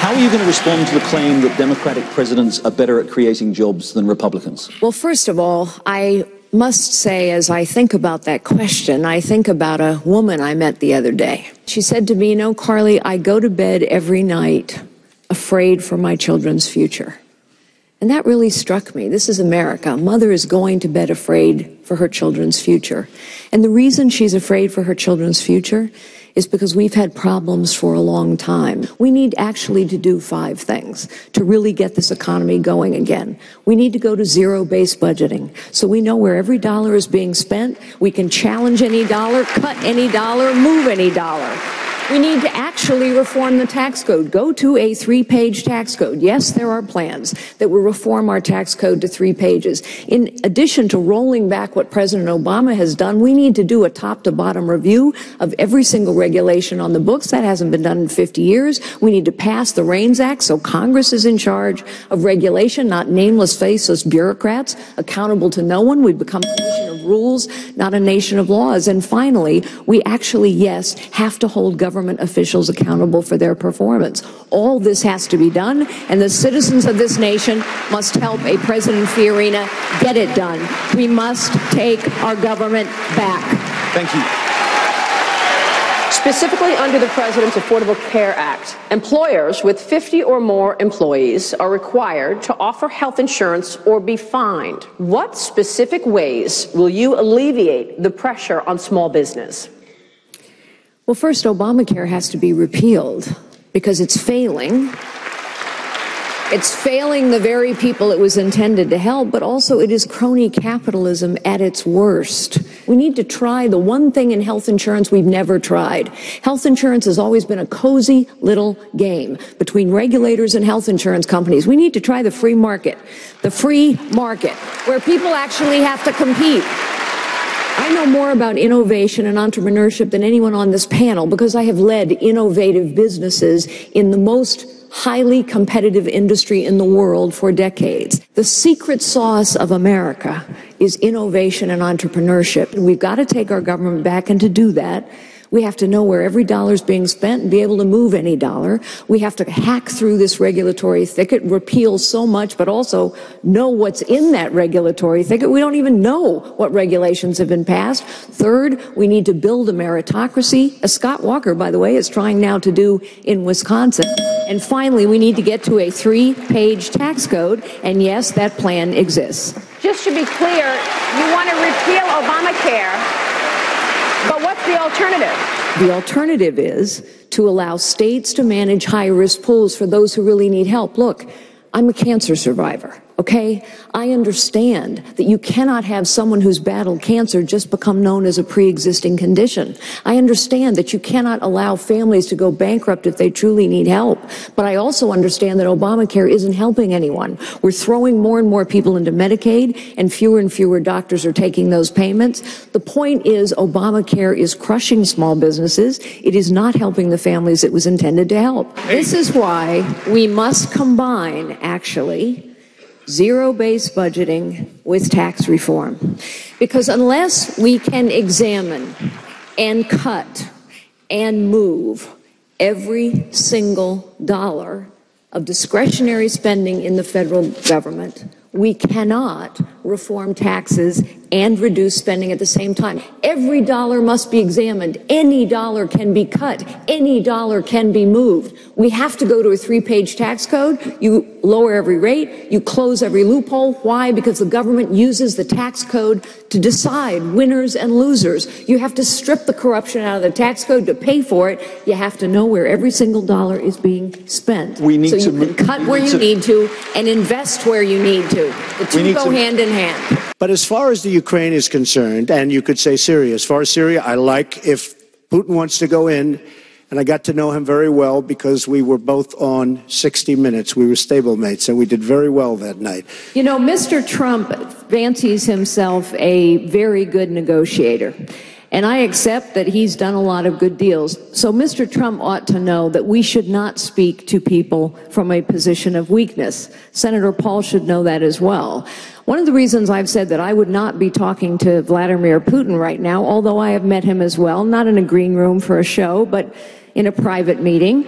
How are you going to respond to the claim that Democratic presidents are better at creating jobs than Republicans? Well, first of all, I must say, as I think about that question, I think about a woman I met the other day. She said to me, you know, Carly, I go to bed every night afraid for my children's future. And that really struck me. This is America. A mother is going to bed afraid for her children's future. And the reason she's afraid for her children's future is because we've had problems for a long time. We need actually to do 5 things to really get this economy going again. We need to go to zero-based budgeting, so we know where every dollar is being spent. We can challenge any dollar, cut any dollar, move any dollar. We need to actually reform the tax code. Go to a 3-page tax code. Yes, there are plans that will reform our tax code to 3 pages. In addition to rolling back what President Obama has done, we need to do a top-to-bottom review of every single regulation on the books. That hasn't been done in 50 years. We need to pass the REINS Act so Congress is in charge of regulation, not nameless, faceless bureaucrats accountable to no one. We become a nation of rules, not a nation of laws. And finally, we actually, yes, have to hold government officials accountable for their performance. All this has to be done, and the citizens of this nation must help a President Fiorina get it done. We must take our government back. Thank you. Specifically under the President's Affordable Care Act, employers with 50 or more employees are required to offer health insurance or be fined. What specific ways will you alleviate the pressure on small business? Well, first, Obamacare has to be repealed because it's failing. It's failing the very people it was intended to help, but also it is crony capitalism at its worst. We need to try the one thing in health insurance we've never tried. Health insurance has always been a cozy little game between regulators and health insurance companies. We need to try the free market, where people actually have to compete. I know more about innovation and entrepreneurship than anyone on this panel because I have led innovative businesses in the most highly competitive industry in the world for decades. The secret sauce of America is innovation and entrepreneurship. And we've got to take our government back, and to do that, we have to know where every dollar is being spent and be able to move any dollar. We have to hack through this regulatory thicket, repeal so much, but also know what's in that regulatory thicket. We don't even know what regulations have been passed. Third, we need to build a meritocracy, as Scott Walker, by the way, is trying now to do in Wisconsin. And finally, we need to get to a 3-page tax code, and yes, that plan exists. Just to be clear, you want to repeal Obamacare. But what's the alternative? The alternative is to allow states to manage high-risk pools for those who really need help. Look, I'm a cancer survivor, okay? I understand that you cannot have someone who's battled cancer just become known as a pre-existing condition. I understand that you cannot allow families to go bankrupt if they truly need help. But I also understand that Obamacare isn't helping anyone. We're throwing more and more people into Medicaid, and fewer doctors are taking those payments. The point is, Obamacare is crushing small businesses. It is not helping the families it was intended to help. This is why we must combine, actually, zero-based budgeting with tax reform. Because unless we can examine and cut and move every single dollar of discretionary spending in the federal government, we cannot reform taxes and reduce spending at the same time. Every dollar must be examined. Any dollar can be cut. Any dollar can be moved. We have to go to a 3-page tax code. You lower every rate. You close every loophole. Why? Because the government uses the tax code to decide winners and losers. You have to strip the corruption out of the tax code to pay for it. You have to know where every single dollar is being spent. We need so you can cut where you need to and invest where you need to. The two go hand in hand. But as far as the Ukraine is concerned, and you could say Syria, as far as Syria, I like if Putin wants to go in, and I got to know him very well because we were both on 60 Minutes. We were stablemates, and we did very well that night. You know, Mr. Trump fancies himself a very good negotiator. And I accept that he's done a lot of good deals. So Mr. Trump ought to know that we should not speak to people from a position of weakness. Senator Paul should know that as well. One of the reasons I've said that I would not be talking to Vladimir Putin right now, although I have met him as well, not in a green room for a show, but in a private meeting,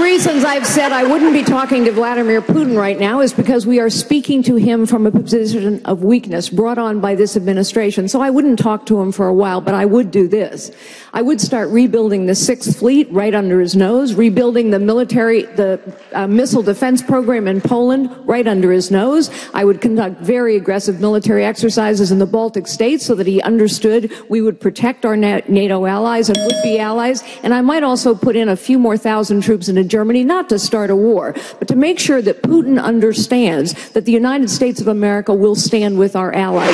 reasons I've said I wouldn't be talking to Vladimir Putin right now is because we are speaking to him from a position of weakness brought on by this administration. So I wouldn't talk to him for a while, but I would do this. I would start rebuilding the Sixth Fleet right under his nose, rebuilding the missile defense program in Poland right under his nose. I would conduct very aggressive military exercises in the Baltic states so that he understood we would protect our NATO allies and would-be allies. And I might also put in a few more thousand troops into Germany, not to start a war, but to make sure that Putin understands that the United States of America will stand with our allies.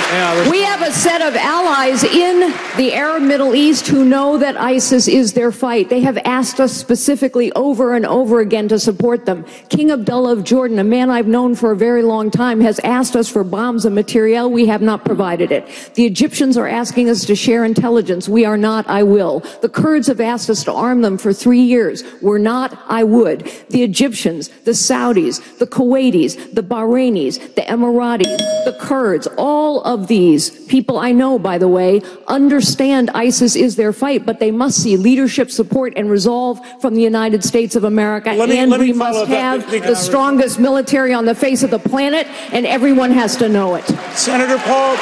We have a set of allies in the Arab Middle East who know that ISIS is their fight. They have asked us specifically over and over again to support them. King Abdullah of Jordan, a man I've known for a very long time, has asked us for bombs and materiel. We have not provided it. The Egyptians are asking us to share intelligence. We are not. I will. The Kurds have asked us to arm them for 3 years. We're not. I would. The Egyptians, the Saudis, the Kuwaitis, the Bahrainis, the Emiratis, the Kurds, all of these people I know, by the way, understand ISIS is their fight, but they must see leadership, support, and resolve from the United States of America. We must have the strongest military on the face of the planet, and everyone has to know it. Senator Paul.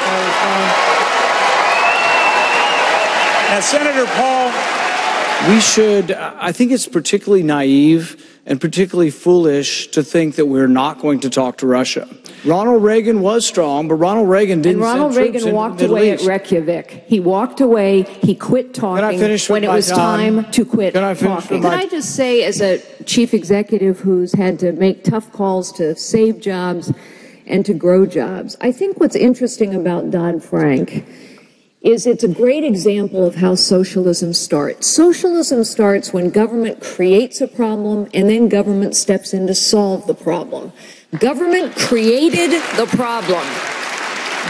Senator Paul. I think it's particularly naive and particularly foolish to think that we're not going to talk to Russia. Ronald Reagan was strong, but Ronald Reagan didn't send troops into the Middle East. And Ronald Reagan walked away at Reykjavik. He walked away. He quit talking when it was time to quit talking. Can I just say, as a chief executive who's had to make tough calls to save jobs and to grow jobs, I think what's interesting about Dodd-Frank is it's a great example of how socialism starts. Socialism starts when government creates a problem and then government steps in to solve the problem. Government created the problem.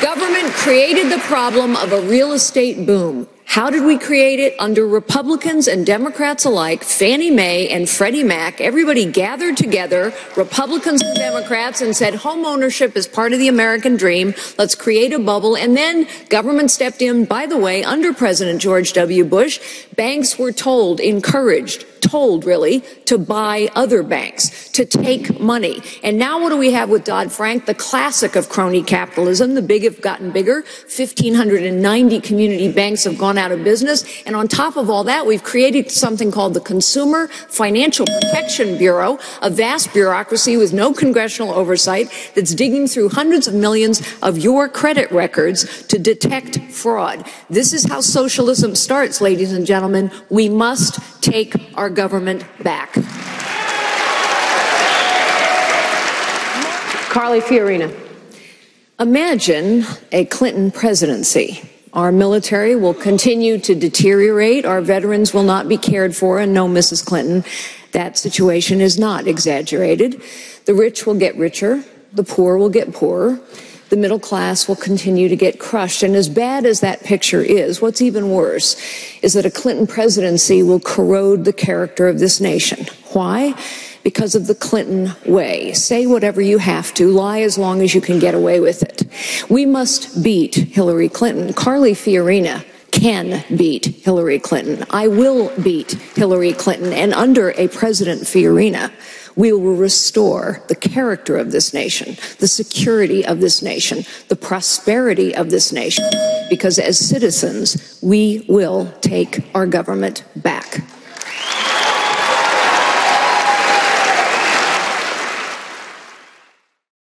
Government created the problem of a real estate boom. How did we create it? Under Republicans and Democrats alike, Fannie Mae and Freddie Mac, everybody gathered together, Republicans and Democrats, and said home ownership is part of the American dream. Let's create a bubble. And then government stepped in. By the way, under President George W. Bush, banks were encouraged, really, to buy other banks, to take money. And now what do we have with Dodd-Frank? The classic of crony capitalism. The big have gotten bigger. 1,590 community banks have gone out of business. And on top of all that, we've created something called the Consumer Financial Protection Bureau, a vast bureaucracy with no congressional oversight that's digging through hundreds of millions of your credit records to detect fraud. This is how socialism starts, ladies and gentlemen. We must take our government back. Carly Fiorina. Imagine a Clinton presidency. Our military will continue to deteriorate. Our veterans will not be cared for. And no, Mrs. Clinton, that situation is not exaggerated. The rich will get richer. The poor will get poorer. The middle class will continue to get crushed. And as bad as that picture is, what's even worse is that a Clinton presidency will corrode the character of this nation. Why? Because of the Clinton way. Say whatever you have to, lie as long as you can get away with it. We must beat Hillary Clinton. Carly Fiorina can beat Hillary Clinton. I will beat Hillary Clinton. And under a President Fiorina, we will restore the character of this nation, the security of this nation, the prosperity of this nation, because as citizens, we will take our government back.